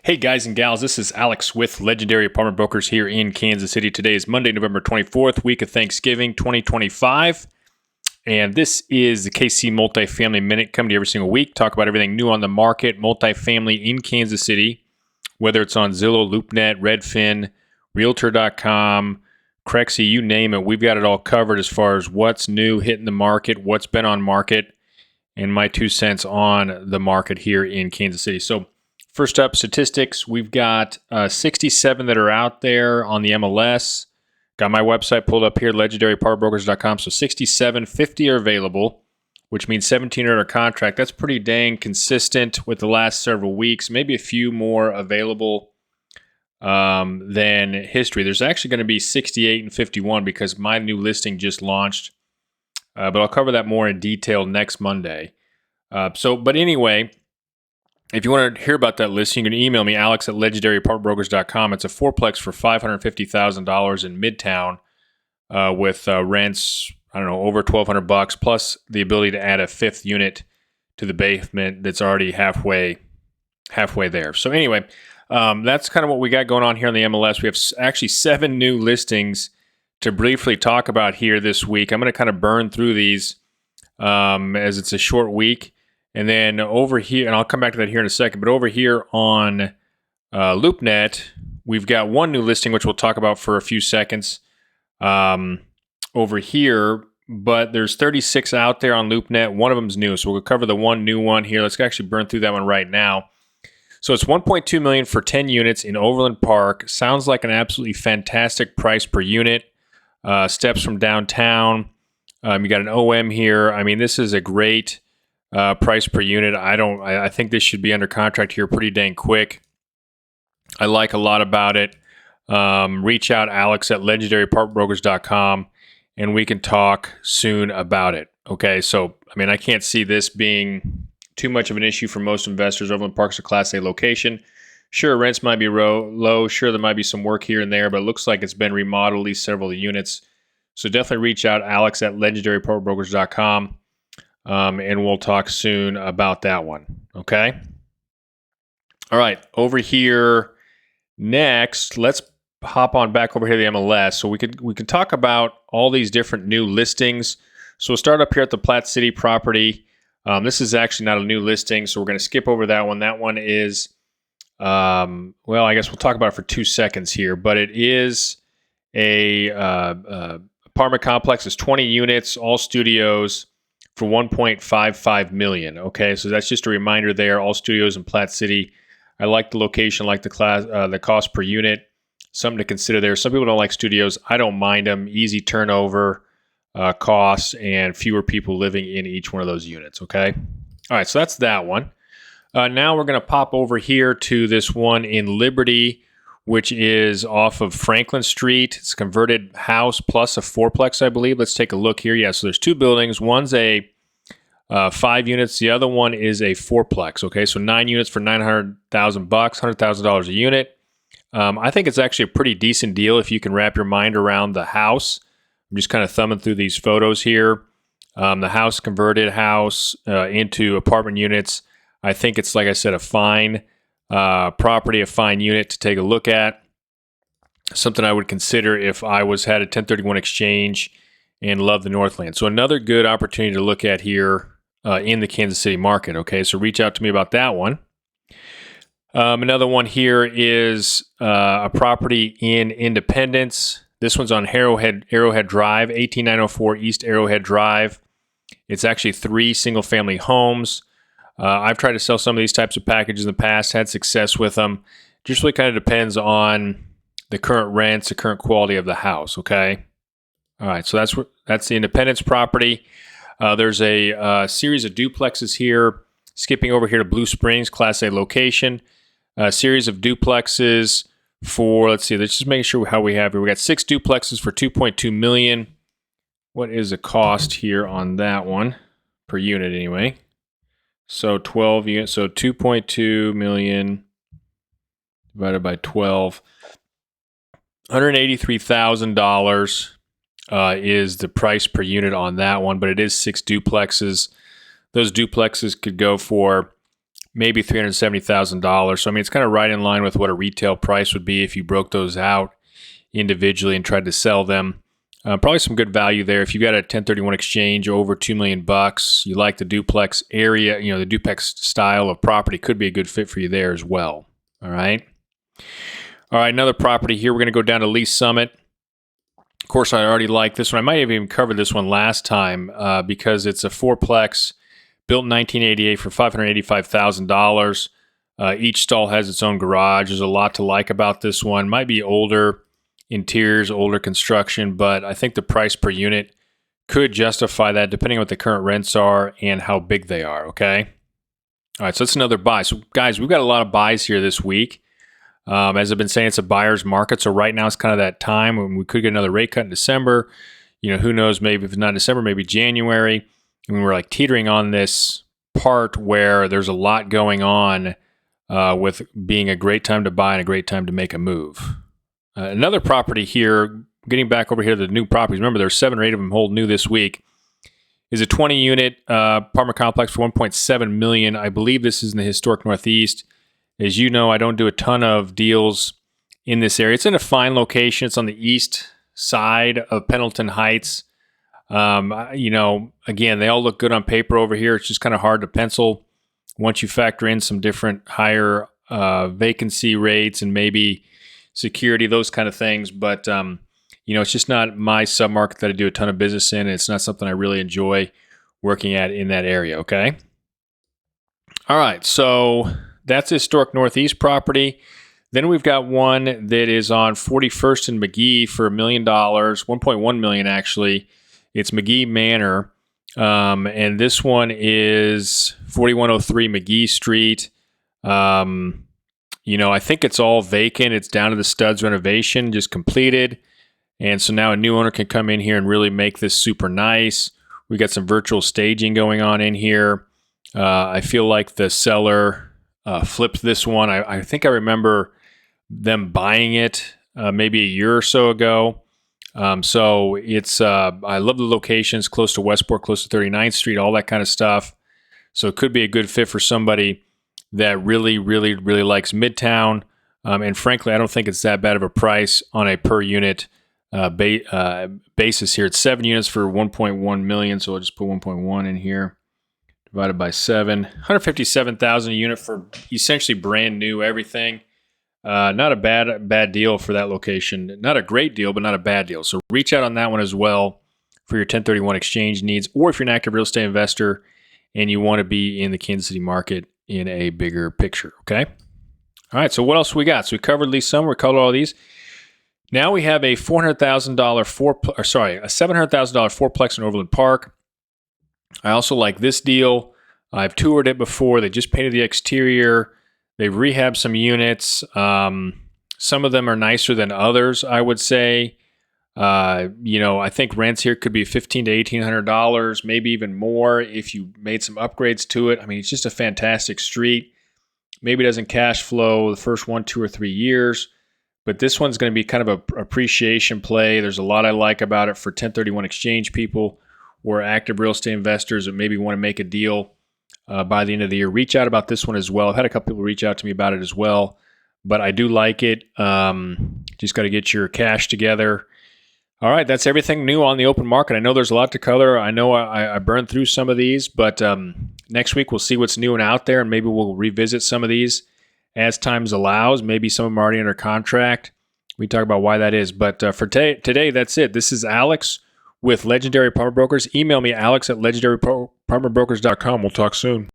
Hey guys and gals, this is Alex with Legendary Apartment Brokers here in Kansas City. Today is Monday, November 24th, week of Thanksgiving 2025. And this is the KC Multifamily Minute, coming to you every single week. Talk about everything new on the market, multifamily in Kansas City, whether it's on Zillow, LoopNet, Redfin, Realtor.com, Crexy, you name it. We've got it all covered as far as what's new, hitting the market, what's been on market, and my 2 cents on the market here in Kansas City. So first up, statistics. We've got 67 that are out there on the MLS. Got my website pulled up here, legendarypartbrokers.com. So 67, 50 are available, which means 17 are under contract. That's pretty dang consistent with the last several weeks. Maybe a few more available than history. There's actually going to be 68 and 51 because my new listing just launched. But I'll cover that more in detail next Monday. But anyway, if you want to hear about that listing, you can email me, alex at legendarypartbrokers.com. It's a fourplex for $550,000 in Midtown with rents, over $1,200 plus the ability to add a fifth unit to the basement that's already halfway there. So anyway, that's kind of what we got going on here on the MLS. We have actually 7 new listings to briefly talk about here this week. I'm going to kind of burn through these as it's a short week. And then over here, and I'll come back to that here in a second, but over here on LoopNet, we've got one new listing, which we'll talk about for a few seconds over here, but there's 36 out there on LoopNet. One of them's new, so we'll cover the one new one here. Let's actually burn through that one right now. So it's $1.2 million for 10 units in Overland Park. Sounds like an absolutely fantastic price per unit. Steps from downtown. You got an OM here. I mean, this is a great price per unit. I think this should be under contract here pretty dang quick. I like a lot about it. Reach out, Alex at legendarypartbrokers.com, and we can talk soon about it. Okay, so I can't see this being too much of an issue for most investors. Overland Park's a Class A location. Sure, rents might be low. Sure, there might be some work here and there, but it looks like it's been remodeled, at least several units. So definitely reach out, Alex at legendarypartbrokers.com. And we'll talk soon about that one. Okay. All right. Over here next, let's hop on back over here to the MLS. So we could talk about all these different new listings. So we'll start up here at the Platte City property. This is actually not a new listing, so we're going to skip over that one. That one is, I guess we'll talk about it for 2 seconds here. But it is a apartment complex. It's 20 units, all studios, for $1.55 million. Okay, so that's just a reminder there. All studios in Platte City. I like the location, like the cost per unit. Something to consider there. Some people don't like studios. I don't mind them. Easy turnover costs and fewer people living in each one of those units. Okay. All right, so that's that one. Now we're going to pop over here to this one in Liberty, which is off of Franklin Street. It's a converted house plus a fourplex, I believe. Let's take a look here. Yeah, so there's 2 buildings. One's a 5 units. The other one is a fourplex. Okay, so 9 units for $900,000, $100,000 a unit. I think it's actually a pretty decent deal if you can wrap your mind around the house. I'm just kind of thumbing through these photos here. The house, converted house into apartment units. I think it's, like I said, a fine property, a fine unit to take a look at. Something I would consider if I had a 1031 exchange and love the Northland. So another good opportunity to look at here in the Kansas City market. Okay, so reach out to me about that one. Another one here is a property in Independence. This one's on Arrowhead Drive, 18904 East Arrowhead Drive. It's actually 3 single-family homes. I've tried to sell some of these types of packages in the past, had success with them. Just really kind of depends on the current rents, the current quality of the house, okay? All right, so that's the Independence property. There's a series of duplexes here, skipping over here to Blue Springs, Class A location. A series of duplexes for, let's just make sure how we have here. We got 6 duplexes for $2.2 million. What is the cost here on that one? Per unit anyway. So 12 units, so $2.2 million divided by 12. $183,000 is the price per unit on that one, but it is 6 duplexes. Those duplexes could go for maybe $370,000. So, I mean, it's kind of right in line with what a retail price would be if you broke those out individually and tried to sell them. Probably some good value there. If you got a 1031 exchange over $2 million, you like the duplex area, the duplex style of property could be a good fit for you there as well. All right. Another property here. We're going to go down to Lease Summit. Of course, I already like this one. I might have even covered this one last time because it's a fourplex built in 1988 for $585,000. Each stall has its own garage. There's a lot to like about this one. Might be older interiors, older construction, but I think the price per unit could justify that depending on what the current rents are and how big they are, okay? All right, so that's another buy. So, guys, we've got a lot of buys here this week. As I've been saying, it's a buyer's market, so right now it's kind of that time when we could get another rate cut in December. Who knows, maybe if it's not December, maybe January. And we're like teetering on this part where there's a lot going on with being a great time to buy and a great time to make a move. Another property here, getting back over here to the new properties. Remember, there's 7 or 8 of them hold new this week. Is a 20-unit apartment complex for $1.7 million. I believe this is in the historic Northeast. As you know, I don't do a ton of deals in this area. It's in a fine location. It's on the east side of Pendleton Heights. Again, they all look good on paper over here. It's just kind of hard to pencil once you factor in some different higher vacancy rates and maybe security, those kind of things. But, it's just not my submarket that I do a ton of business in. And it's not something I really enjoy working at in that area, okay? All right, so that's historic Northeast property. Then we've got one that is on 41st and McGee for $1 million, $1.1 million actually. It's McGee Manor, and this one is 4103 McGee Street. I think it's all vacant. It's down to the studs renovation, just completed. And so now a new owner can come in here and really make this super nice. We got some virtual staging going on in here. I feel like the seller flipped this one. I think I remember them buying it maybe a year or so ago. So it's, I love the locations, close to Westport, close to 39th Street, all that kind of stuff. So it could be a good fit for somebody that really, really, really likes Midtown. And frankly, I don't think it's that bad of a price on a per unit basis here. It's 7 units for $1.1 million. So I'll just put 1.1 in here, divided by 7. $157,000 a unit for essentially brand new everything. Not a bad deal for that location. Not a great deal, but not a bad deal. So reach out on that one as well for your 1031 exchange needs, or if you're an active real estate investor and you want to be in the Kansas City market in a bigger picture, okay? All right, so what else we got? So we covered Lease Summit, we covered all these. Now we have a $700,000 fourplex in Overland Park. I also like this deal. I've toured it before. They just painted the exterior. They've rehabbed some units. Some of them are nicer than others, I would say. I think rents here could be $1,500 to $1,800, maybe even more if you made some upgrades to it. I mean, it's just a fantastic street. Maybe it doesn't cash flow the first 1, 2, or 3 years, but this one's going to be kind of a appreciation play. There's a lot I like about it for 1031 exchange people or active real estate investors that maybe want to make a deal by the end of the year. Reach out about this one as well. I've had a couple people reach out to me about it as well, but I do like it. Just got to get your cash together. All right, that's everything new on the open market. I know there's a lot to color. I know I burned through some of these, but next week we'll see what's new and out there, and maybe we'll revisit some of these as time allows. Maybe some of them are already under contract. We talk about why that is. But for today, that's it. This is Alex with Legendary Apartment Brokers. Email me, alex@legendaryapartmentbrokers.com. We'll talk soon.